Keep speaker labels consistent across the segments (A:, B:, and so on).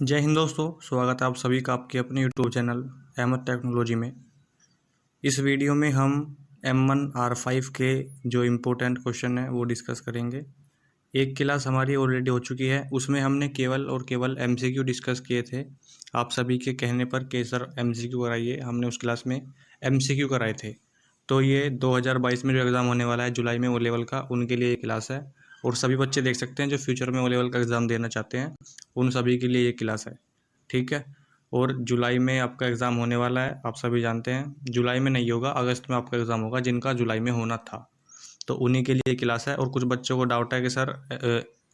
A: जय हिंद दोस्तों, स्वागत है आप सभी का आपके अपने यूट्यूब चैनल अहमद टेक्नोलॉजी में। इस वीडियो में हम M1R5 के जो इम्पोर्टेंट क्वेश्चन है वो डिस्कस करेंगे। एक क्लास हमारी ऑलरेडी हो चुकी है, उसमें हमने केवल और केवल MCQ डिस्कस किए थे। आप सभी के कहने पर कि सर MCQ कराइए, हमने उस क्लास में MCQ कराए थे। तो ये 2022 में जो एग्ज़ाम होने वाला है जुलाई में ओ लेवल का, उनके लिए ये क्लास है। और सभी बच्चे देख सकते हैं जो फ्यूचर में ओ लेवल का एग्ज़ाम देना चाहते हैं, उन सभी के लिए ये क्लास है। ठीक है। और जुलाई में आपका एग्ज़ाम होने वाला है, आप सभी जानते हैं। जुलाई में नहीं होगा, अगस्त में आपका एग्ज़ाम होगा, जिनका जुलाई में होना था। तो उन्हीं के लिए क्लास है। और कुछ बच्चों को डाउट है कि सर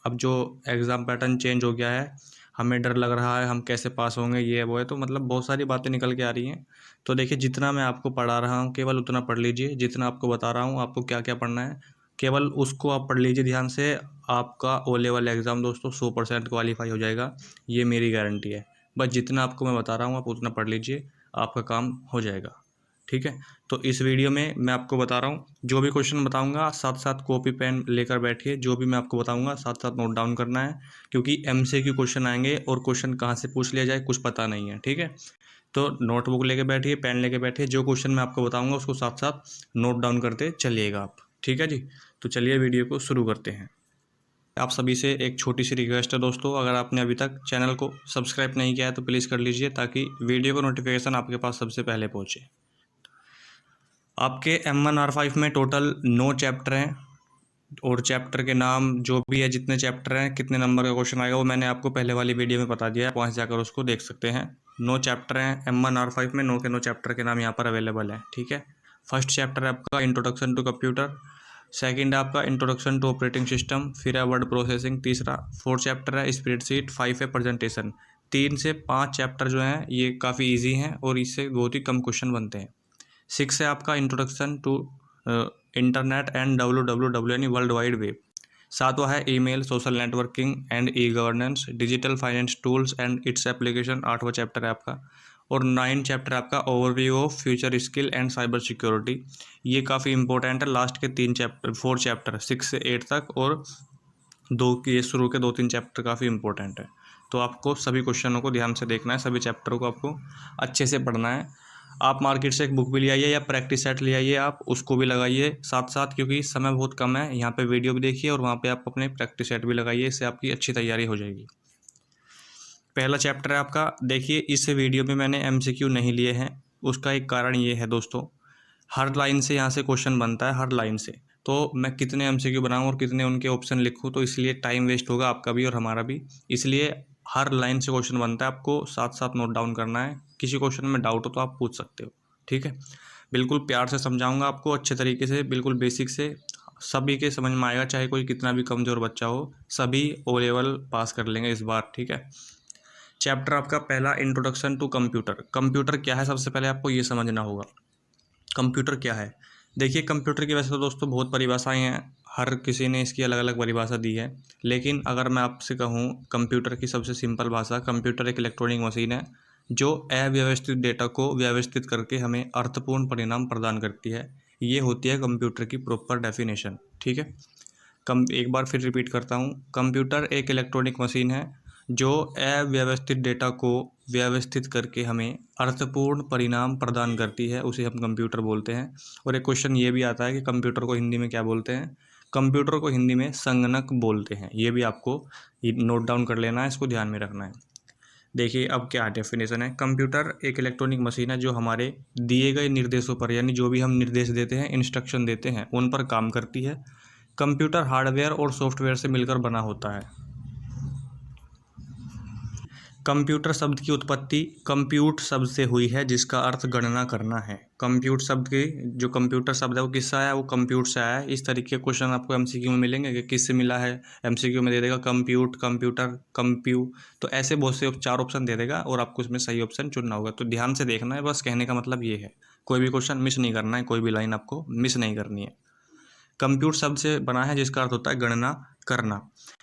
A: अब जो एग्ज़ाम पैटर्न चेंज हो गया है, हमें डर लग रहा है, हम कैसे पास होंगे, ये वो है। तो मतलब बहुत सारी बातें निकल के आ रही हैं। तो देखिए, जितना मैं आपको पढ़ा रहा हूँ केवल उतना पढ़ लीजिए। जितना आपको बता रहा हूँ आपको क्या क्या पढ़ना है, केवल उसको आप पढ़ लीजिए ध्यान से। आपका ओ लेवल एग्ज़ाम दोस्तों 100% क्वालिफाई हो जाएगा, ये मेरी गारंटी है। बस जितना आपको मैं बता रहा हूँ आप उतना पढ़ लीजिए, आपका काम हो जाएगा। ठीक है। तो इस वीडियो में मैं आपको बता रहा हूँ, जो भी क्वेश्चन बताऊंगा साथ साथ कॉपी पेन लेकर बैठिए। जो भी मैं आपको बताऊंगा साथ साथ नोट डाउन करना है, क्योंकि MCQ क्वेश्चन आएंगे और क्वेश्चन कहाँ से पूछ लिया जाए कुछ पता नहीं है। ठीक है। तो नोटबुक लेके बैठिए, पेन लेके बैठिए, जो क्वेश्चन मैं आपको बताऊंगा उसको साथ साथ नोट डाउन करते चलिएगा आप। ठीक है जी। तो चलिए वीडियो को शुरू करते हैं। आप सभी से एक छोटी सी रिक्वेस्ट है दोस्तों, अगर आपने अभी तक चैनल को सब्सक्राइब नहीं किया है तो प्लीज़ कर लीजिए, ताकि वीडियो का नोटिफिकेशन आपके पास सबसे पहले पहुँचे। आपके M1R5 में टोटल 9 चैप्टर हैं, और चैप्टर के नाम जो भी है, जितने चैप्टर हैं, कितने नंबर का क्वेश्चन आएगा, वो मैंने आपको पहले वाली वीडियो में बता दिया है, वहाँ से जाकर उसको देख सकते हैं। 9 चैप्टर हैं M1R5 में, 9 के 9 चैप्टर के नाम यहाँ पर अवेलेबल हैं। ठीक है। फर्स्ट चैप्टर है आपका इंट्रोडक्शन टू कंप्यूटर, सेकंड है आपका इंट्रोडक्शन टू ऑपरेटिंग सिस्टम, फिर है वर्ड प्रोसेसिंग तीसरा, फोर्थ चैप्टर है स्प्रेडशीट, 5 है प्रेजेंटेशन। 3 से 5 चैप्टर जो हैं ये काफ़ी ईजी हैं और इससे बहुत ही कम क्वेश्चन बनते हैं। 6 है आपका introduction to internet and WWW यानी वर्ल्ड वाइड वेब। 7वां है email, social networking and e governance, digital finance tools and its application, 8वां चैप्टर है आपका। और 9 चैप्टर आपका overview of future skill and cyber security. ये काफ़ी इंपॉर्टेंट है। लास्ट के 3 चैप्टर, 4 चैप्टर 6 से 8 तक, और दो के ये शुरू के 2-3 चैप्टर काफ़ी इंपॉर्टेंट है। तो आपको सभी क्वेश्चनों को ध्यान से देखना है, सभी चैप्टरों को आपको अच्छे से पढ़ना है। आप मार्केट से एक बुक भी ले आइए या प्रैक्टिस सेट ले आइए, आप उसको भी लगाइए साथ साथ, क्योंकि समय बहुत कम है। यहाँ पे वीडियो भी देखिए और वहाँ पे आप अपने प्रैक्टिस सेट भी लगाइए, इससे आपकी अच्छी तैयारी हो जाएगी। पहला चैप्टर है आपका। देखिए, इस वीडियो में मैंने MCQ नहीं लिए हैं, उसका एक कारण ये है दोस्तों, हर लाइन से यहाँ से क्वेश्चन बनता है, हर लाइन से। तो मैं कितने MCQ बनाऊँ और कितने उनके ऑप्शन लिखूँ, तो इसलिए टाइम वेस्ट होगा आपका भी और हमारा भी। इसलिए हर लाइन से क्वेश्चन बनता है, आपको साथ साथ नोट डाउन करना है। किसी क्वेश्चन में डाउट हो तो आप पूछ सकते हो। ठीक है। बिल्कुल प्यार से समझाऊंगा आपको, अच्छे तरीके से, बिल्कुल बेसिक से, सभी के समझ में आएगा। चाहे कोई कितना भी कमज़ोर बच्चा हो, सभी ओ लेवल पास कर लेंगे इस बार। ठीक है। चैप्टर आपका पहला इंट्रोडक्शन टू कंप्यूटर। कंप्यूटर क्या है, सबसे पहले आपको ये समझना होगा कंप्यूटर क्या है। देखिए, कंप्यूटर की वैसे तो दोस्तों बहुत परिभाषाएं हैं, हर किसी ने इसकी अलग अलग परिभाषा दी है। लेकिन अगर मैं आपसे कहूँ कंप्यूटर की सबसे सिंपल भाषा, कंप्यूटर एक इलेक्ट्रॉनिक मशीन है जो अव्यवस्थित डेटा को व्यवस्थित करके हमें अर्थपूर्ण परिणाम प्रदान करती है। ये होती है कंप्यूटर की प्रॉपर डेफिनेशन। ठीक है। एक बार फिर रिपीट करता हूँ, कंप्यूटर एक इलेक्ट्रॉनिक मशीन है जो अव्यवस्थित डेटा को व्यवस्थित करके हमें अर्थपूर्ण परिणाम प्रदान करती है, उसे हम कंप्यूटर बोलते हैं। और एक क्वेश्चन ये भी आता है कि कंप्यूटर को हिंदी में क्या बोलते हैं। कंप्यूटर को हिंदी में संगणक बोलते हैं। ये भी आपको नोट डाउन कर लेना है, इसको ध्यान में रखना है। देखिए, अब क्या डेफिनेशन है। कंप्यूटर एक इलेक्ट्रॉनिक मशीन है जो हमारे दिए गए निर्देशों पर, यानी जो भी हम निर्देश देते हैं, इंस्ट्रक्शन देते हैं, उन पर काम करती है। कंप्यूटर हार्डवेयर और सॉफ्टवेयर से मिलकर बना होता है। कंप्यूटर शब्द की उत्पत्ति कंप्यूट शब्द से हुई है, जिसका अर्थ गणना करना है। कंप्यूट शब्द की जो कंप्यूटर शब्द है वो किससे आया है, वो कंप्यूट से आया है। इस तरीके के क्वेश्चन आपको MCQ में मिलेंगे कि किससे मिला है। MCQ में दे देगा कंप्यूट, कंप्यूटर, कंप्यू, तो ऐसे बहुत से 4 ऑप्शन दे देगा और आपको इसमें सही ऑप्शन चुनना होगा। तो ध्यान से देखना है, बस कहने का मतलब ये है। कोई भी क्वेश्चन मिस नहीं करना है, कोई भी लाइन आपको मिस नहीं करनी है। कंप्यूट शब्द से बना है जिसका अर्थ होता है गणना करना।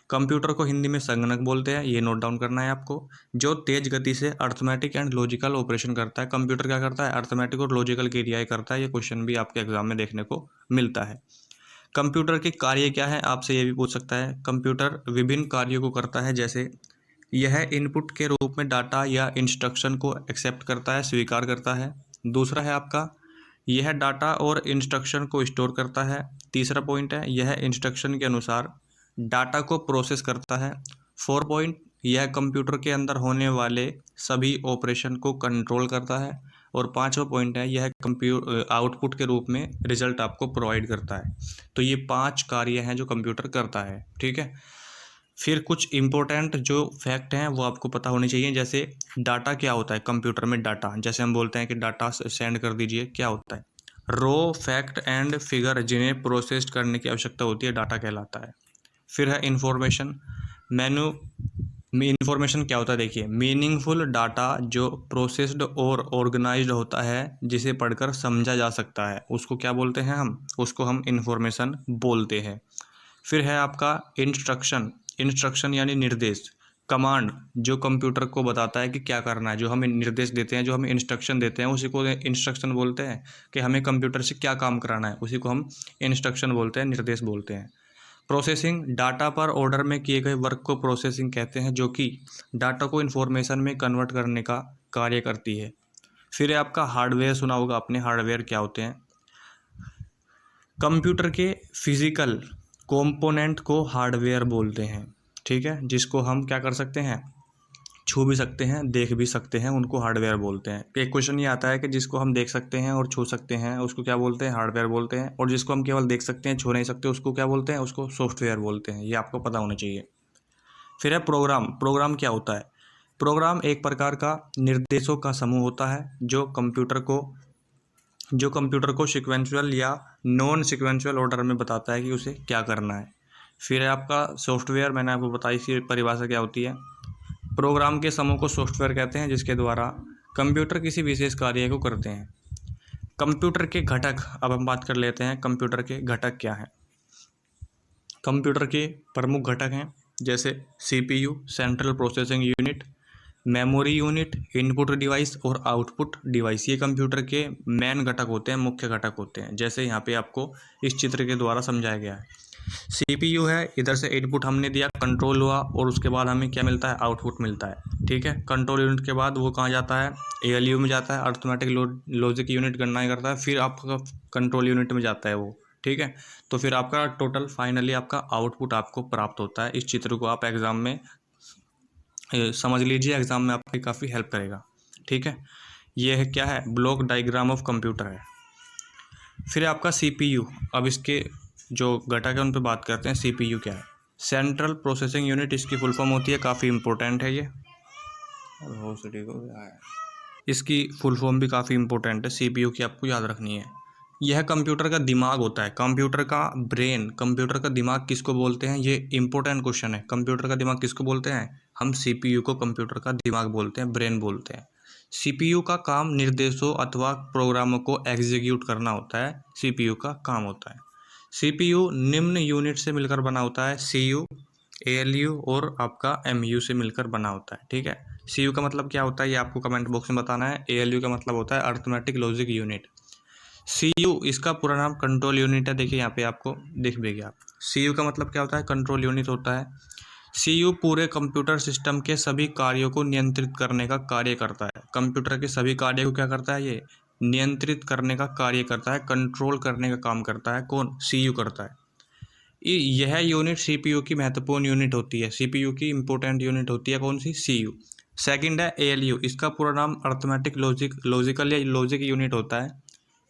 A: कंप्यूटर को हिंदी में संगणक बोलते हैं, ये नोट डाउन करना है आपको। जो तेज गति से अर्थमेटिक एंड लॉजिकल ऑपरेशन करता है। कंप्यूटर क्या करता है, अर्थमेटिक और लॉजिकल क्रियाएं करता है। ये क्वेश्चन भी आपके एग्जाम में देखने को मिलता है। कंप्यूटर के कार्य क्या है, आपसे ये भी पूछ सकता है। कंप्यूटर विभिन्न कार्यों को करता है, जैसे यह इनपुट के रूप में डाटा या इंस्ट्रक्शन को एक्सेप्ट करता है, स्वीकार करता है। दूसरा है आपका, यह डाटा और इंस्ट्रक्शन को स्टोर करता है। तीसरा पॉइंट है, यह इंस्ट्रक्शन के अनुसार डाटा को प्रोसेस करता है। 4 पॉइंट, यह कंप्यूटर के अंदर होने वाले सभी ऑपरेशन को कंट्रोल करता है। और 5वां पॉइंट है, यह आउटपुट के रूप में रिजल्ट आपको प्रोवाइड करता है। तो ये 5 कार्य हैं जो कंप्यूटर करता है, ठीक है। फिर कुछ इम्पोर्टेंट जो फैक्ट हैं वो आपको पता होने चाहिए, जैसे डाटा क्या होता है कंप्यूटर में। डाटा जैसे हम बोलते हैं कि डाटा सेंड कर दीजिए, क्या होता है? रो, फैक्ट एंड फिगर जिन्हें प्रोसेस करने की आवश्यकता होती है, डाटा कहलाता है। फिर है इंफॉर्मेशन। इंफॉर्मेशन क्या होता है? देखिए, मीनिंगफुल डाटा जो प्रोसेस्ड और ऑर्गेनाइज्ड होता है, जिसे पढ़कर समझा जा सकता है, उसको क्या बोलते हैं हम? उसको हम इंफॉर्मेशन बोलते हैं। फिर है आपका इंस्ट्रक्शन। इंस्ट्रक्शन यानी निर्देश, कमांड, जो कंप्यूटर को बताता है कि क्या करना है, जो हमें निर्देश देते हैं, जो हमें इंस्ट्रक्शन देते हैं, उसी को इंस्ट्रक्शन बोलते हैं। कि हमें कंप्यूटर से क्या काम कराना है, उसी को हम इंस्ट्रक्शन बोलते हैं, निर्देश बोलते हैं। प्रोसेसिंग, डाटा पर ऑर्डर में किए गए वर्क को प्रोसेसिंग कहते हैं, जो कि डाटा को इन्फॉर्मेशन में कन्वर्ट करने का कार्य करती है। फिर है आपका हार्डवेयर। सुना होगा आपने, हार्डवेयर क्या होते हैं? कंप्यूटर के फिजिकल कंपोनेंट को हार्डवेयर बोलते हैं, ठीक है। जिसको हम क्या कर सकते हैं? छू भी सकते हैं, देख भी सकते हैं, उनको हार्डवेयर बोलते हैं। एक क्वेश्चन ये आता है कि जिसको हम देख सकते हैं और छू सकते हैं, उसको क्या बोलते हैं? हार्डवेयर बोलते हैं। और जिसको हम केवल देख सकते हैं, छू नहीं सकते, उसको क्या बोलते हैं? उसको सॉफ्टवेयर बोलते हैं। ये आपको पता होना चाहिए। फिर है प्रोग्राम। प्रोग्राम क्या होता है? प्रोग्राम एक प्रकार का निर्देशों का समूह होता है जो कंप्यूटर को सिक्वेंशुअल या नॉन सिक्वेंशुअल ऑर्डर में बताता है कि उसे क्या करना है। फिर है आपका सॉफ्टवेयर। मैंने आपको बताई इसकी परिभाषा क्या होती है। प्रोग्राम के समूह को सॉफ्टवेयर कहते हैं, जिसके द्वारा कंप्यूटर किसी विशेष कार्य को करते हैं। कंप्यूटर के घटक, अब हम बात कर लेते हैं कंप्यूटर के घटक क्या हैं। कंप्यूटर के प्रमुख घटक हैं, जैसे CPU, central processing unit, memory unit, input device और आउटपुट डिवाइस। ये कंप्यूटर के मेन घटक होते हैं, मुख्य घटक होते हैं। जैसे यहाँ पे आपको इस चित्र के द्वारा समझाया गया है। सीपीयू है, इधर से इनपुट हमने दिया, कंट्रोल हुआ, और उसके बाद हमें क्या मिलता है? आउटपुट मिलता है, ठीक है। कंट्रोल यूनिट के बाद वो कहाँ जाता है? एएलयू में जाता है, अर्थमेटिक लॉजिक यूनिट गणना करता है। फिर आपका कंट्रोल यूनिट में जाता है वो, ठीक है। तो फिर आपका टोटल फाइनली आपका आउटपुट आपको प्राप्त होता है। इस चित्र को आप एग्जाम में समझ लीजिए, एग्जाम में आपकी काफ़ी हेल्प करेगा, ठीक है। ये है क्या है? ब्लॉक डायग्राम ऑफ कंप्यूटर है। फिर आपका सीपीयू। अब इसके जो घटक है उन पर बात करते हैं। सीपीयू क्या है? सेंट्रल प्रोसेसिंग यूनिट इसकी फुल फॉर्म होती है, काफ़ी इंपॉर्टेंट है ये। इसकी फुल फॉर्म भी काफ़ी इंपॉर्टेंट है, सीपीयू की आपको याद रखनी है। यह कंप्यूटर का दिमाग होता है, कंप्यूटर का ब्रेन। कंप्यूटर का दिमाग किसको बोलते हैं? ये इंपॉर्टेंट क्वेश्चन है। कंप्यूटर का दिमाग किसको बोलते हैं? हम सीपीयू को कंप्यूटर का दिमाग बोलते हैं, ब्रेन बोलते हैं। सीपीयू का काम निर्देशों अथवा प्रोग्रामों को एग्जीक्यूट करना होता है, सीपीयू का काम होता है। सीपीयू निम्न यूनिट से मिलकर बना होता है, सीयू, एएलयू और आपका एमयू से मिलकर बना होता है, ठीक है। सीयू का मतलब क्या होता है ये आपको कमेंट बॉक्स में बताना है। एएलयू का मतलब होता है अर्थमेटिक लॉजिक यूनिट। सीयू इसका पूरा नाम कंट्रोल यूनिट है। देखिए यहाँ पे आपको दिख भी गया। सीयू का मतलब क्या होता है? कंट्रोल यूनिट होता है। सीयू पूरे कंप्यूटर सिस्टम के सभी कार्यों को नियंत्रित करने का कार्य करता है। कंप्यूटर के सभी कार्य को क्या करता है? ये नियंत्रित करने का कार्य करता है, कंट्रोल करने का काम करता है। कौन? सीयू करता है। यह यूनिट सीपीयू की महत्वपूर्ण यूनिट होती है, सीपीयू की इंपॉर्टेंट यूनिट होती है। कौन सी? सीयू। सेकंड है एएलयू। इसका पूरा नाम अर्थमेटिक लॉजिकल या लॉजिक यूनिट होता है।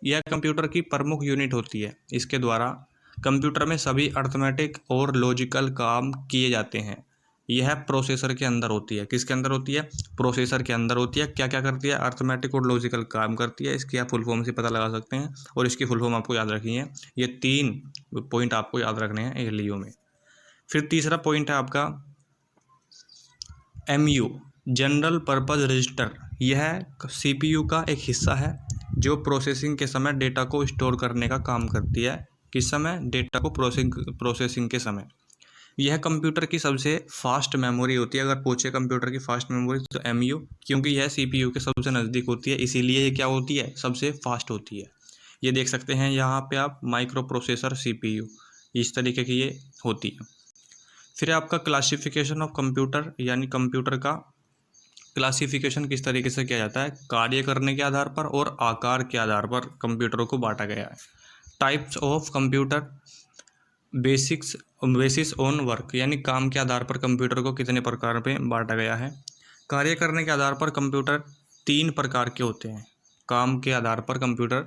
A: यह कंप्यूटर की प्रमुख यूनिट होती है। इसके द्वारा कंप्यूटर में सभी अर्थमेटिक और लॉजिकल काम किए जाते हैं। यह प्रोसेसर के अंदर होती है। किसके अंदर होती है? प्रोसेसर के अंदर होती है। क्या क्या करती है? अर्थमेटिक और लॉजिकल काम करती है। इसकी आप फुल फॉर्म से पता लगा सकते हैं, और इसकी फुल फॉर्म आपको याद रखनी है। ये 3 पॉइंट आपको याद रखने हैं एएलयू में। फिर तीसरा पॉइंट है आपका एमयू, जनरल पर्पज रजिस्टर। यह सीपीयू का एक हिस्सा है जो प्रोसेसिंग के समय डेटा को स्टोर करने का काम करती है। किस समय? डेटा को प्रोसेसिंग के समय। यह कंप्यूटर की सबसे फास्ट मेमोरी होती है। अगर पूछे कंप्यूटर की फास्ट मेमोरी तो एमयू, क्योंकि यह सीपीयू के सबसे नज़दीक होती है, इसीलिए ये क्या होती है? सबसे फास्ट होती है। ये देख सकते हैं यहाँ पे आप, माइक्रो प्रोसेसर सीपीयू, इस तरीके की ये होती है। फिर आपका क्लासिफिकेशन ऑफ कंप्यूटर, यानी कंप्यूटर का क्लासिफिकेशन किस तरीके से किया जाता है, कार्य करने के आधार पर और आकार के आधार पर कंप्यूटरों को बांटा गया है। Types of computer, basis on work, यानी काम के आधार पर कंप्यूटर को कितने प्रकार में बांटा गया है। कार्य करने के आधार पर कंप्यूटर 3 प्रकार के होते हैं। काम के आधार पर कंप्यूटर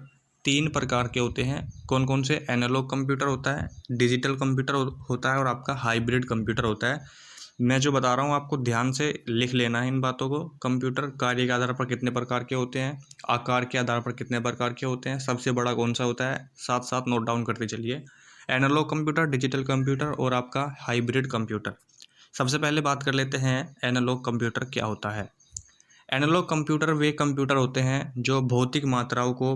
A: 3 प्रकार के होते हैं। कौन कौन से? एनालॉग कंप्यूटर होता है, डिजिटल कंप्यूटर होता है और आपका हाइब्रिड कंप्यूटर होता है। मैं जो बता रहा हूँ आपको ध्यान से लिख लेना है इन बातों को। कंप्यूटर कार्य के आधार पर कितने प्रकार के होते हैं, आकार के आधार पर कितने प्रकार के होते हैं, सबसे बड़ा कौन सा होता है, साथ साथ नोट डाउन करते चलिए। एनालॉग कंप्यूटर, डिजिटल कंप्यूटर और आपका हाइब्रिड कंप्यूटर। सबसे पहले बात कर लेते हैं एनालॉग कंप्यूटर क्या होता है। एनालॉग कंप्यूटर वे कंप्यूटर होते हैं जो भौतिक मात्राओं को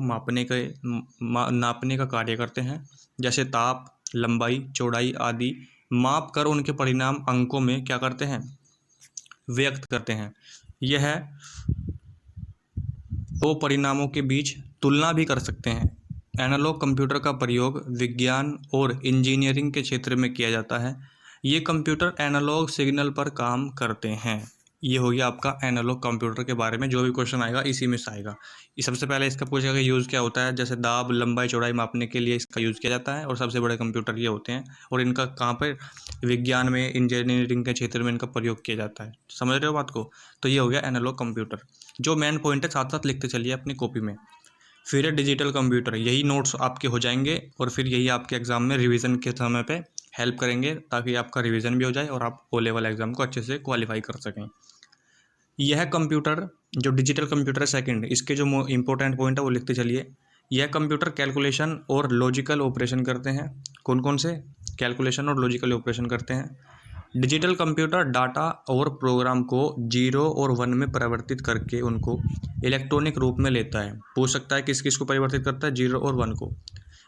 A: नापने का कार्य करते हैं, जैसे ताप, लंबाई, चौड़ाई आदि माप कर उनके परिणाम अंकों में क्या करते हैं, व्यक्त करते हैं। यह दो परिणामों के बीच तुलना भी कर सकते हैं। एनालॉग कंप्यूटर का प्रयोग विज्ञान और इंजीनियरिंग के क्षेत्र में किया जाता है। ये कंप्यूटर एनालॉग सिग्नल पर काम करते हैं। ये हो गया आपका एनालॉग कंप्यूटर के बारे में। जो भी क्वेश्चन आएगा इसी में से आएगा। ये सबसे पहले इसका पूछेगा कि यूज़ क्या होता है, जैसे दाब, लंबाई, चौड़ाई मापने के लिए इसका यूज़ किया जाता है और सबसे बड़े कंप्यूटर ये होते हैं और इनका कहाँ पर, विज्ञान में, इंजीनियरिंग के क्षेत्र में इनका प्रयोग किया जाता है। समझ रहे हो बात को? तो ये हो गया एनालॉग कंप्यूटर। जो मेन पॉइंट है साथ साथ लिखते चलिए अपनी कॉपी में। फिर है डिजिटल कंप्यूटर। यही नोट्स आपके हो जाएंगे और फिर यही आपके एग्जाम में रिवीजन के समय पे हेल्प करेंगे, ताकि आपका रिवीजन भी हो जाए और आप ओ लेवल एग्जाम को अच्छे से क्वालिफाई कर सकें। यह कंप्यूटर जो डिजिटल कंप्यूटर है सेकंड, इसके जो इंपॉर्टेंट पॉइंट है वो लिखते चलिए। यह कंप्यूटर कैलकुलेशन और लॉजिकल ऑपरेशन करते हैं। कौन कौन से? कैलकुलेशन और लॉजिकल ऑपरेशन करते हैं। डिजिटल कंप्यूटर डाटा और प्रोग्राम को 0 और 1 में परिवर्तित करके उनको इलेक्ट्रॉनिक रूप में लेता है। पूछ सकता है किस किस को परिवर्तित करता है, 0 और 1 को।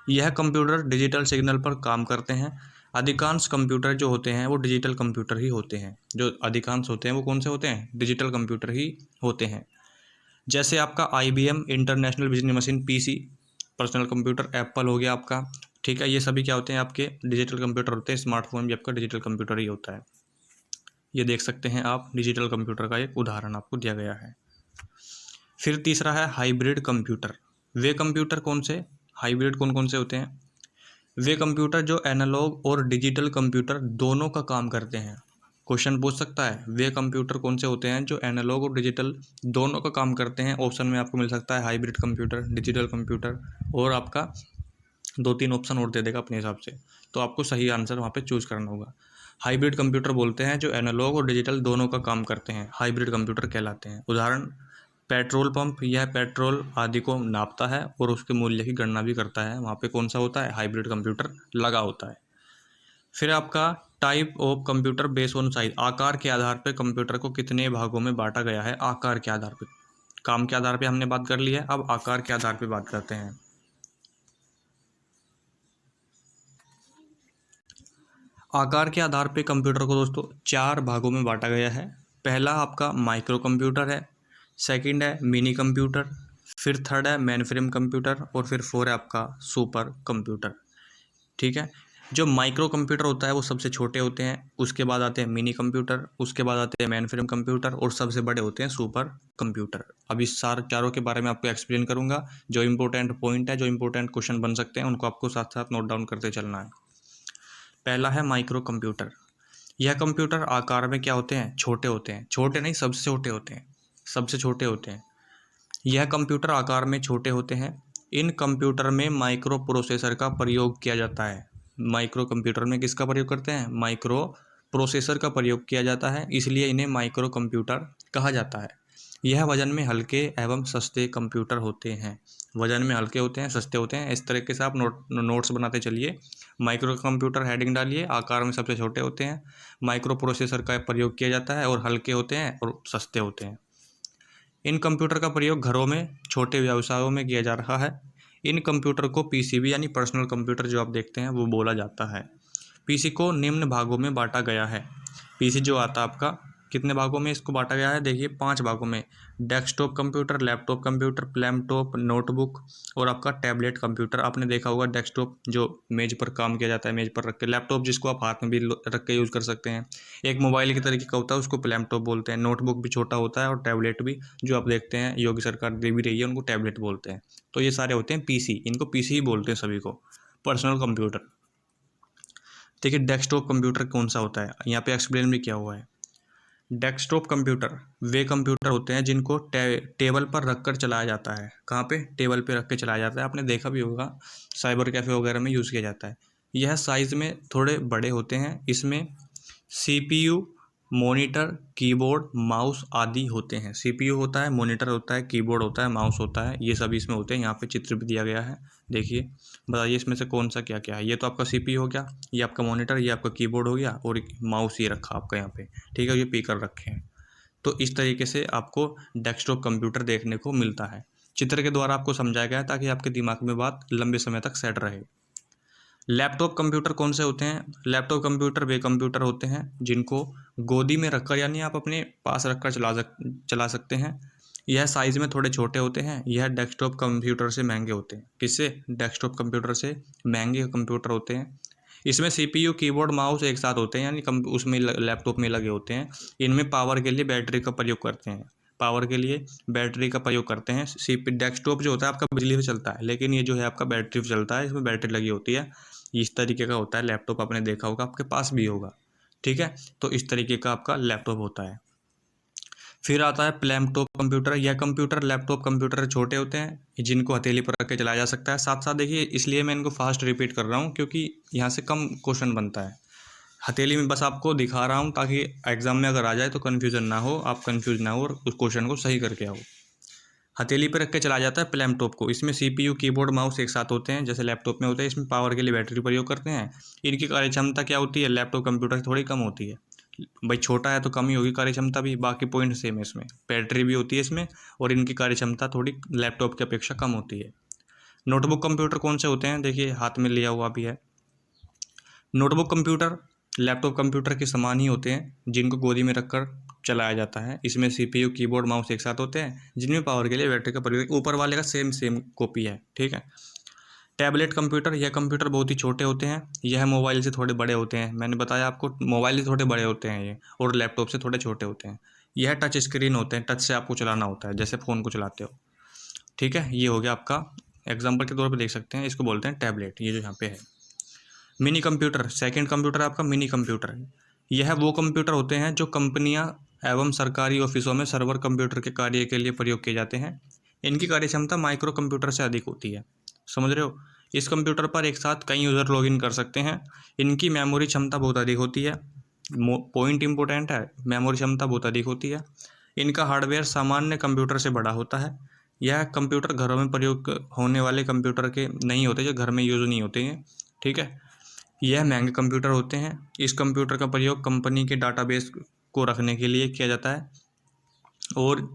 A: यह कंप्यूटर डिजिटल सिग्नल पर काम करते हैं। अधिकांश कंप्यूटर जो होते हैं वो डिजिटल कंप्यूटर ही होते हैं। जो अधिकांश होते हैं वो कौन से होते हैं? डिजिटल कंप्यूटर ही होते हैं। जैसे आपका IBM international business machine PC, personal computer, Apple हो गया आपका, ठीक है। ये सभी क्या होते हैं? आपके डिजिटल कंप्यूटर होते हैं। स्मार्टफोन भी आपका डिजिटल कंप्यूटर ही होता है। ये देख सकते हैं आप, डिजिटल कंप्यूटर का एक उदाहरण आपको दिया गया है। फिर तीसरा है हाइब्रिड कंप्यूटर। वे कंप्यूटर कौन से, हाइब्रिड कौन कौन से होते हैं? वे कंप्यूटर जो एनालॉग और डिजिटल कंप्यूटर दोनों का काम करते हैं। क्वेश्चन पूछ सकता है वे कंप्यूटर कौन से होते हैं जो एनालॉग और डिजिटल दोनों का काम करते हैं। ऑप्शन में आपको मिल सकता है हाइब्रिड कंप्यूटर, डिजिटल कंप्यूटर, और आपका 2-3 ऑप्शन और दे देगा अपने हिसाब से। तो आपको सही आंसर वहाँ पे चूज़ करना होगा। हाइब्रिड कंप्यूटर बोलते हैं जो एनालॉग और डिजिटल दोनों का काम करते हैं, हाइब्रिड कंप्यूटर कहलाते हैं। उदाहरण, पेट्रोल पंप, यह पेट्रोल आदि को नापता है और उसके मूल्य की गणना भी करता है। वहाँ पे कौन सा होता है? हाइब्रिड कंप्यूटर लगा होता है। फिर आपका type of computer based on size. आकार के आधार पर कंप्यूटर को कितने भागों में बांटा गया है? आकार के आधार पर। काम के आधार पर हमने बात कर ली है, अब आकार के आधार पर बात करते हैं। आकार के आधार पे कंप्यूटर को दोस्तों 4 भागों में बांटा गया है। पहला आपका माइक्रो कंप्यूटर है, सेकंड है मिनी कंप्यूटर, फिर थर्ड है मेन फ्रेम कंप्यूटर और फिर 4 है आपका सुपर कंप्यूटर। ठीक है। जो माइक्रो कंप्यूटर होता है वो सबसे छोटे होते हैं, उसके बाद आते हैं मिनी कंप्यूटर, उसके बाद आते हैं मेन फ्रेम कंप्यूटर और सबसे बड़े होते हैं सुपर कंप्यूटर। अब इस चारों के बारे में आपको एक्सप्लेन करूंगा। जो इंपॉर्टेंट पॉइंट है, जो इंपॉर्टेंट क्वेश्चन बन सकते हैं, उनको आपको साथ साथ नोट डाउन करते चलना है। पहला है माइक्रो कंप्यूटर। यह कंप्यूटर आकार में क्या होते हैं? छोटे होते हैं। छोटे नहीं, सबसे छोटे होते हैं, सबसे छोटे होते हैं। यह कंप्यूटर आकार में छोटे होते हैं। इन कंप्यूटर में माइक्रो प्रोसेसर का प्रयोग किया जाता है। माइक्रो कंप्यूटर में किसका प्रयोग करते हैं? माइक्रो प्रोसेसर का प्रयोग किया जाता है, इसलिए इन्हें माइक्रो कंप्यूटर कहा जाता है। यह वजन में हल्के एवं सस्ते कंप्यूटर होते हैं। वजन में हल्के होते हैं, सस्ते होते हैं। इस तरीके से आप नोट्स बनाते चलिए। माइक्रो कंप्यूटर हेडिंग डालिए, आकार में सबसे छोटे होते हैं, माइक्रो प्रोसेसर का प्रयोग किया जाता है और हल्के होते हैं और सस्ते होते हैं। इन कंप्यूटर का प्रयोग घरों में, छोटे व्यवसायों में किया जा रहा है। इन कंप्यूटर को PCB यानी पर्सनल कंप्यूटर जो आप देखते हैं वो बोला जाता है। PC को निम्न भागों में बांटा गया है। PC जो आता है आपका कितने भागों में इसको बांटा गया है, देखिए 5 भागों में। Desktop computer, laptop computer, laptop, notebook और आपका टैबलेट कंप्यूटर। आपने देखा होगा डेस्कटॉप जो मेज पर काम किया जाता है, मेज पर रख के, लैपटॉप जिसको आप हाथ में भी रख के यूज़ कर सकते हैं, एक मोबाइल की तरीके का होता है, उसको लैपटॉप बोलते हैं। नोटबुक भी छोटा होता है और टैबलेट भी, जो आप देखते हैं योगी सरकार दे भी रही है, उनको टैबलेट बोलते हैं। तो ये सारे होते हैं पीसी, इनको पीसी ही बोलते हैं सभी को, पर्सनल कंप्यूटर। देखिए डेस्कटॉप कंप्यूटर कौन सा होता है, यहाँ पे एक्सप्लेन भी किया हुआ है। डेस्कटॉप कंप्यूटर वे कंप्यूटर होते हैं जिनको टेबल पर रखकर चलाया जाता है। कहाँ पे? टेबल पे रख के चलाया जाता है। आपने देखा भी होगा साइबर कैफ़े वगैरह में यूज़ किया जाता है। यह साइज़ में थोड़े बड़े होते हैं। इसमें सीपीयू, मॉनिटर, कीबोर्ड, माउस आदि होते हैं। सीपीयू होता है, मॉनिटर होता है, कीबोर्ड होता है, माउस होता है, ये सभी इसमें होते हैं। यहाँ पे चित्र भी दिया गया है, देखिए। बताइए इसमें से कौन सा क्या क्या है। ये तो आपका सीपीयू हो गया, ये आपका मॉनिटर, ये आपका कीबोर्ड हो गया और माउस ये रखा आपका यहाँ पे, ठीक है, ये पीकर रखे हैं। तो इस तरीके से आपको डेस्कटॉप कंप्यूटर देखने को मिलता है। चित्र के द्वारा आपको समझाया गया है ताकि आपके दिमाग में बात लंबे समय तक सेट रहे। लैपटॉप कंप्यूटर कौन से होते हैं? लैपटॉप कंप्यूटर वे कंप्यूटर होते हैं जिनको गोदी में रखकर, यानी आप अपने पास रखकर चला सकते हैं। यह साइज़ में थोड़े छोटे होते हैं। यह डेस्कटॉप कंप्यूटर से महंगे होते हैं। किससे? डेस्कटॉप कंप्यूटर से महंगे कंप्यूटर होते हैं। इसमें सीपीयू, कीबोर्ड, माउस एक साथ होते हैं, यानी उसमें लैपटॉप में लगे होते हैं। इनमें पावर के लिए बैटरी का प्रयोग करते हैं, पावर के लिए बैटरी का प्रयोग करते हैं। डेस्कटॉप जो होता है आपका बिजली से चलता है, लेकिन ये जो है आपका बैटरी से चलता है, इसमें बैटरी लगी होती है। इस तरीके का होता है लैपटॉप, आपने देखा होगा, आपके पास भी होगा, ठीक है। तो इस तरीके का आपका लैपटॉप होता है। फिर आता है लैपटॉप कंप्यूटर। यह कंप्यूटर लैपटॉप कंप्यूटर छोटे होते हैं जिनको हथेली पर रख के चलाया जा सकता है। साथ साथ देखिए, इसलिए मैं इनको फास्ट रिपीट कर रहा हूँ क्योंकि यहाँ से कम क्वेश्चन बनता है। हथेली में बस आपको दिखा रहा हूँ ताकि एग्जाम में अगर आ जाए तो कन्फ्यूजन ना हो, आप कन्फ्यूज ना हो और उस क्वेश्चन को सही करके आओ। हथेली पर रख के चलाया जाता है लैपटॉप को। इसमें सीपीयू, कीबोर्ड, माउस एक साथ होते हैं जैसे लैपटॉप में होते हैं। इसमें पावर के लिए बैटरी प्रयोग करते हैं। इनकी कार्य क्षमता क्या होती है? लैपटॉप कंप्यूटर से थोड़ी कम होती है। भाई छोटा है तो कम ही होगी कार्य क्षमता भी, बाकी पॉइंट सेम है। इसमें बैटरी भी होती है इसमें, और इनकी कार्य क्षमता थोड़ी लैपटॉप की अपेक्षा कम होती है। नोटबुक कंप्यूटर कौन से होते हैं? देखिए हाथ में लिया हुआ भी है। नोटबुक कंप्यूटर लैपटॉप कंप्यूटर के समान ही होते हैं जिनको गोदी में रखकर चलाया जाता है। इसमें सीपीयू, कीबोर्ड, माउस एक साथ होते हैं जिनमें पावर के लिए बैटरी का प्रयोग, ऊपर वाले का सेम कॉपी है, ठीक है। टैबलेट कंप्यूटर, यह कंप्यूटर बहुत ही छोटे होते हैं। यह मोबाइल से थोड़े बड़े होते हैं। मैंने बताया आपको, मोबाइल से थोड़े बड़े होते हैं ये, और लैपटॉप से थोड़े छोटे होते हैं। यह टच स्क्रीन होते हैं, टच से आपको चलाना होता है जैसे फ़ोन को चलाते हो, ठीक है। ये हो गया आपका, एग्जाम्पल के तौर पर देख सकते हैं, इसको बोलते हैं टैबलेट, ये जो यहाँ पे है। मिनी कंप्यूटर, सेकंड कंप्यूटर आपका मिनी कंप्यूटर है। यह वो कंप्यूटर होते हैं जो कंपनियां एवं सरकारी ऑफिसों में सर्वर कंप्यूटर के कार्य के लिए प्रयोग किए जाते हैं। इनकी कार्य क्षमता माइक्रो कंप्यूटर से अधिक होती है, समझ रहे हो। इस कंप्यूटर पर एक साथ कई यूज़र लॉगिन कर सकते हैं। इनकी मेमोरी क्षमता बहुत अधिक होती है। पॉइंट इंपॉर्टेंट है, मेमोरी क्षमता बहुत अधिक होती है। इनका हार्डवेयर सामान्य कंप्यूटर से बड़ा होता है। यह कंप्यूटर घरों में प्रयोग होने वाले कंप्यूटर के नहीं होते, जो घर में यूज़ नहीं होते हैं, ठीक है। यह महंगे कंप्यूटर होते हैं। इस कंप्यूटर का प्रयोग कंपनी के डाटाबेस को रखने के लिए किया जाता है। और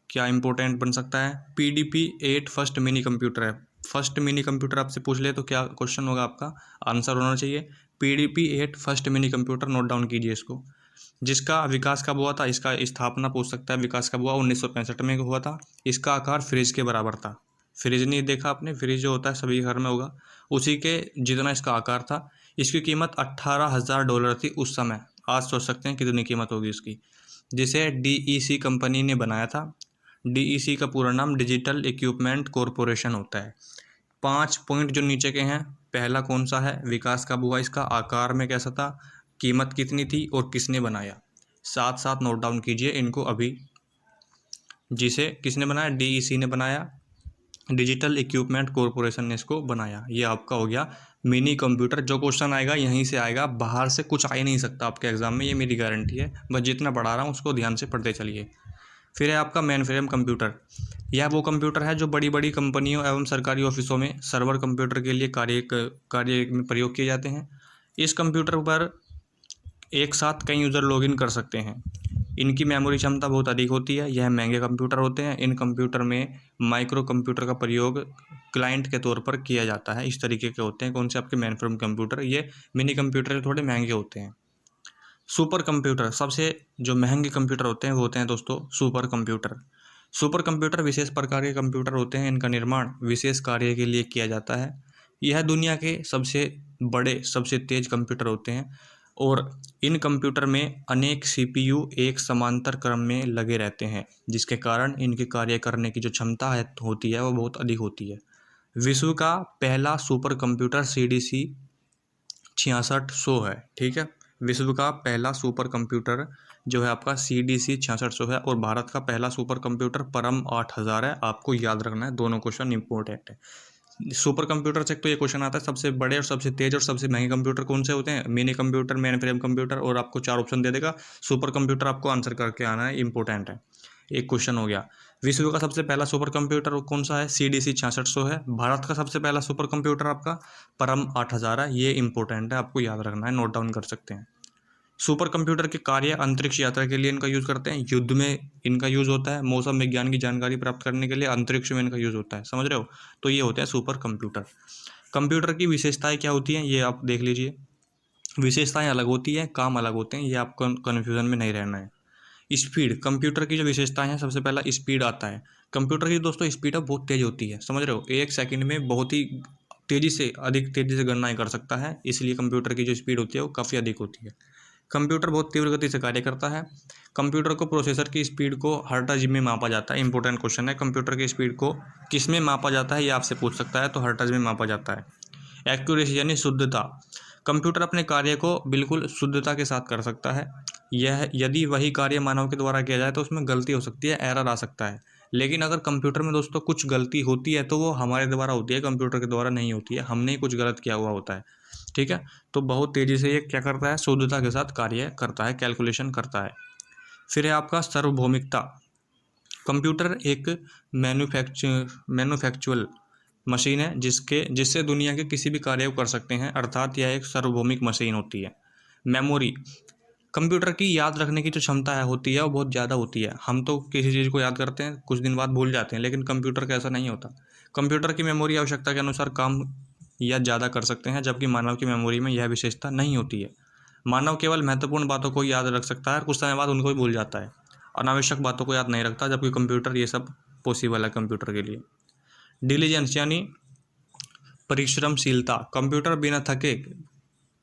A: क्या इंपॉर्टेंट बन सकता है? PDP-8 फर्स्ट मिनी कंप्यूटर है। फर्स्ट मिनी कंप्यूटर आपसे पूछ ले तो क्या क्वेश्चन होगा आपका? आंसर होना चाहिए PDP-8 first mini computer. Note down कीजिए इसको। जिसका विकास कब हुआ था? इसका स्थापना पूछ सकता है, विकास कब हुआ? 1965 में हुआ था। इसका आकार फ्रिज के बराबर था। फ्रिज नहीं देखा आपने? फ्रिज जो होता है सभी घर में होगा, उसी के जितना इसका आकार था। इसकी कीमत $18,000 थी उस समय। आज सोच सकते हैं कितनी कीमत होगी इसकी। जिसे DEC कंपनी ने बनाया था। DEC का पूरा नाम डिजिटल इक्विपमेंट कॉरपोरेशन होता है। 5 पॉइंट जो नीचे के हैं, पहला कौन सा है? विकास कब हुआ इसका, आकार में कैसा था, कीमत कितनी थी और किसने बनाया। साथ साथ नोट डाउन कीजिए इनको अभी। जिसे किसने बनाया? DEC ने बनाया, डिजिटल इक्विपमेंट कॉरपोरेशन ने इसको बनाया। ये आपका हो गया मिनी कंप्यूटर। जो क्वेश्चन आएगा यहीं से आएगा, बाहर से कुछ आ ही नहीं सकता आपके एग्जाम में, ये मेरी गारंटी है। बस जितना पढ़ा रहा हूँ उसको ध्यान से पढ़ते चलिए। फिर है आपका मेन फ्रेम कंप्यूटर। यह वो कंप्यूटर है जो बड़ी बड़ी कंपनियों एवं सरकारी ऑफिसों में सर्वर कंप्यूटर के लिए कार्य में प्रयोग किए जाते हैं। इस कंप्यूटर पर एक साथ कई यूज़र लॉगिन कर सकते हैं। इनकी मेमोरी क्षमता बहुत अधिक होती है। यह महंगे कंप्यूटर होते हैं। इन कंप्यूटर में माइक्रो कंप्यूटर का प्रयोग क्लाइंट के तौर पर किया जाता है। इस तरीके के होते हैं कौन से? आपके मेन फ्रेम कंप्यूटर। ये मिनी कंप्यूटर थोड़े महंगे होते हैं। सुपर कंप्यूटर, सबसे जो महंगे कंप्यूटर होते हैं वो होते हैं दोस्तों सुपर कंप्यूटर। सुपर कंप्यूटर विशेष प्रकार के कंप्यूटर होते हैं, इनका निर्माण विशेष कार्य के लिए किया जाता है। यह दुनिया के सबसे बड़े, सबसे तेज कंप्यूटर होते हैं और इन कंप्यूटर में अनेक सीपीयू एक समांतर क्रम में लगे रहते हैं, जिसके कारण इनके कार्य करने की जो क्षमता है होती है वो बहुत अधिक होती है। विश्व का पहला सुपर कंप्यूटर CDC 6600 है, ठीक है। विश्व का पहला सुपर कंप्यूटर जो है आपका CDC 6600 है और भारत का पहला सुपर कंप्यूटर परम 8000 है। आपको याद रखना है, दोनों क्वेश्चन इंपॉर्टेंट है। सुपर कंप्यूटर से तो ये क्वेश्चन आता है सबसे बड़े और सबसे तेज और सबसे महंगे कंप्यूटर कौन से होते हैं, mini computer, main frame computer, और आपको 4 ऑप्शन दे देगा। सुपर कंप्यूटर आपको आंसर करके आना है, इंपॉर्टेंट है। एक क्वेश्चन हो गया। विश्व का सबसे पहला सुपर कंप्यूटर कौन सा है, CDC 6600 है। भारत का सबसे पहला सुपर कंप्यूटर आपका परम 8000 है। ये इंपॉर्टेंट है, आपको याद रखना है, नोट डाउन कर सकते हैं। सुपर कंप्यूटर के कार्य अंतरिक्ष यात्रा के लिए इनका यूज़ करते हैं, युद्ध में इनका यूज़ होता है, मौसम विज्ञान की जानकारी प्राप्त करने के लिए अंतरिक्ष में इनका यूज़ होता है, समझ रहे हो। तो ये होते हैं सुपर कंप्यूटर। कंप्यूटर की विशेषताएं क्या होती हैं ये आप देख लीजिए। विशेषताएं अलग होती है, काम अलग होते हैं, ये आपको कन्फ्यूजन में नहीं रहना है। स्पीड, कंप्यूटर की जो विशेषताएं हैं, सबसे पहला स्पीड आता है। कंप्यूटर की दोस्तों स्पीड अब बहुत तेज होती है, समझ रहे हो। 1 सेकंड में बहुत ही तेज़ी से, अधिक तेज़ी से गणनाएं कर सकता है, इसलिए कंप्यूटर की जो स्पीड होती है वो काफ़ी अधिक होती है। कंप्यूटर बहुत तीव्र गति से कार्य करता है। कंप्यूटर को प्रोसेसर की स्पीड को हर्ट्ज में मापा जाता है। इंपॉर्टेंट क्वेश्चन है, कंप्यूटर की स्पीड को किस में मापा जाता है ये आपसे पूछ सकता है, तो हर्ट्ज में मापा जाता है। एक्यूरेसी यानी शुद्धता, कंप्यूटर अपने कार्य को बिल्कुल शुद्धता के साथ कर सकता है। यह यदि वही कार्य मानव के द्वारा किया जाए तो उसमें गलती हो सकती है, एरर आ सकता है। लेकिन अगर कंप्यूटर में दोस्तों कुछ गलती होती है तो वो हमारे द्वारा होती है, कंप्यूटर के द्वारा नहीं होती है, हमने ही कुछ गलत किया हुआ होता है, ठीक है। तो बहुत तेज़ी से ये क्या करता है, शुद्धता के साथ कार्य करता है, कैलकुलेशन करता है। फिर है आपका सार्वभौमिकता। कंप्यूटर एक मैन्युफैक्चुअल मशीन है जिससे दुनिया के किसी भी कार्य को कर सकते हैं, अर्थात यह एक सार्वभौमिक मशीन होती है। मेमोरी, कंप्यूटर की याद रखने की जो क्षमता है होती है वो बहुत ज़्यादा होती है। हम तो किसी चीज़ को याद करते हैं कुछ दिन बाद भूल जाते हैं, लेकिन कंप्यूटर का ऐसा नहीं होता। कंप्यूटर की मेमोरी आवश्यकता के अनुसार काम या ज़्यादा कर सकते हैं, जबकि मानव की मेमोरी में यह विशेषता नहीं होती है। मानव केवल महत्वपूर्ण बातों को याद रख सकता है, कुछ समय बाद उनको भी भूल जाता है। अनावश्यक बातों को याद नहीं रखता, जबकि कंप्यूटर ये सब पॉसिबल है कंप्यूटर के लिए। डिलीजेंस यानी परिश्रमशीलता, कंप्यूटर बिना थके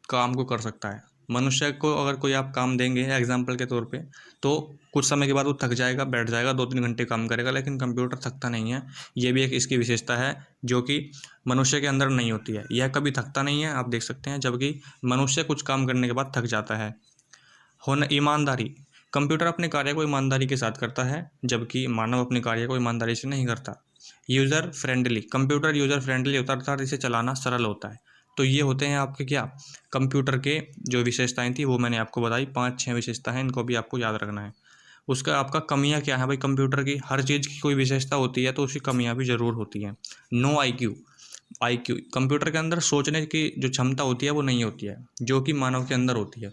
A: काम को कर सकता है। मनुष्य को अगर कोई आप काम देंगे एग्जाम्पल के तौर पे, तो कुछ समय के बाद वो थक जाएगा, बैठ जाएगा, 2-3 घंटे काम करेगा, लेकिन कंप्यूटर थकता नहीं है। ये भी एक इसकी विशेषता है जो कि मनुष्य के अंदर नहीं होती है। यह कभी थकता नहीं है, आप देख सकते हैं, जबकि मनुष्य कुछ काम करने के बाद थक जाता है। ईमानदारी, कंप्यूटर अपने कार्य को ईमानदारी के साथ करता है, जबकि मानव अपने कार्य को ईमानदारी से नहीं करता। User friendly, computer user friendly होता है, अर्थात इसे चलाना सरल होता है। तो ये होते हैं आपके क्या, कंप्यूटर के जो विशेषताएं थी वो मैंने आपको बताई, 5-6 विशेषता हैं, इनको भी आपको याद रखना है। उसका आपका कमियां क्या है भाई, कंप्यूटर की हर चीज़ की कोई विशेषता होती है तो उसकी कमियां भी ज़रूर होती हैं। नो IQ, कंप्यूटर के अंदर सोचने की जो क्षमता होती है वो नहीं होती है, जो कि मानव के अंदर होती है।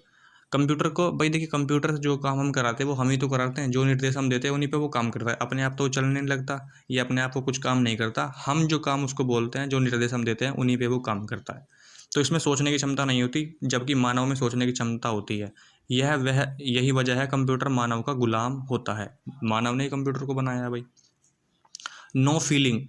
A: कंप्यूटर को भाई देखिए, कंप्यूटर से जो काम हम कराते हैं वो हम ही तो कराते हैं, जो निर्देश हम देते हैं उन्हीं पे वो काम करता है, अपने आप तो वो चलने नहीं लगता, ये अपने आप को कुछ काम नहीं करता। हम जो काम उसको बोलते हैं, जो निर्देश हम देते हैं उन्हीं पे वो काम करता है। तो इसमें सोचने की क्षमता नहीं होती, जबकि मानव में सोचने की क्षमता होती है। यही वजह है कंप्यूटर मानव का गुलाम होता है। मानव ने ही कंप्यूटर को बनाया है भाई। नो फीलिंग,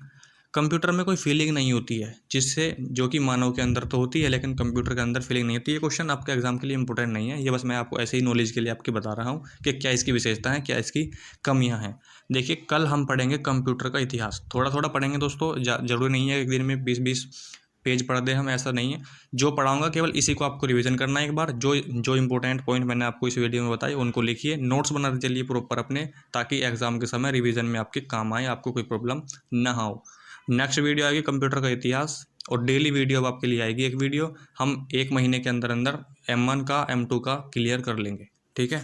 A: कंप्यूटर में कोई फीलिंग नहीं होती है, जिससे जो कि मानव के अंदर तो होती है, लेकिन कंप्यूटर के अंदर फीलिंग नहीं होती। ये क्वेश्चन आपके एग्जाम के लिए इंपॉर्टेंट नहीं है, ये बस मैं आपको ऐसे ही नॉलेज के लिए आपके बता रहा हूँ कि क्या इसकी विशेषता है, क्या इसकी कमियाँ हैं। देखिए कल हम पढ़ेंगे कंप्यूटर का इतिहास, थोड़ा थोड़ा पढ़ेंगे दोस्तों, जरूरी नहीं है एक दिन में 20-20 पेज पढ़ दें हम, ऐसा नहीं है। जो पढ़ाऊंगा केवल इसी को आपको रिवीजन करना है एक बार। जो जो इंपॉर्टेंट पॉइंट मैंने आपको इस वीडियो में बताए उनको लिखिए, नोट्स बनाते चलिए प्रॉपर अपने, ताकि एग्जाम के समय रिवीजन में आपके काम आए, आपको कोई प्रॉब्लम ना हो। नेक्स्ट वीडियो आएगी कंप्यूटर का इतिहास, और डेली वीडियो अब आपके लिए आएगी एक वीडियो। हम 1 महीने के अंदर अंदर M1 का M2 का क्लियर कर लेंगे, ठीक है।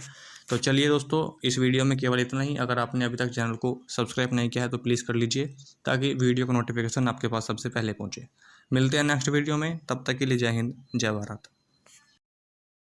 A: तो चलिए दोस्तों, इस वीडियो में केवल इतना ही। अगर आपने अभी तक चैनल को सब्सक्राइब नहीं किया है तो प्लीज़ कर लीजिए, ताकि वीडियो का नोटिफिकेशन आपके पास सबसे पहले पहुंचे। मिलते हैं नेक्स्ट वीडियो में, तब तक के लिए जय हिंद, जय भारत।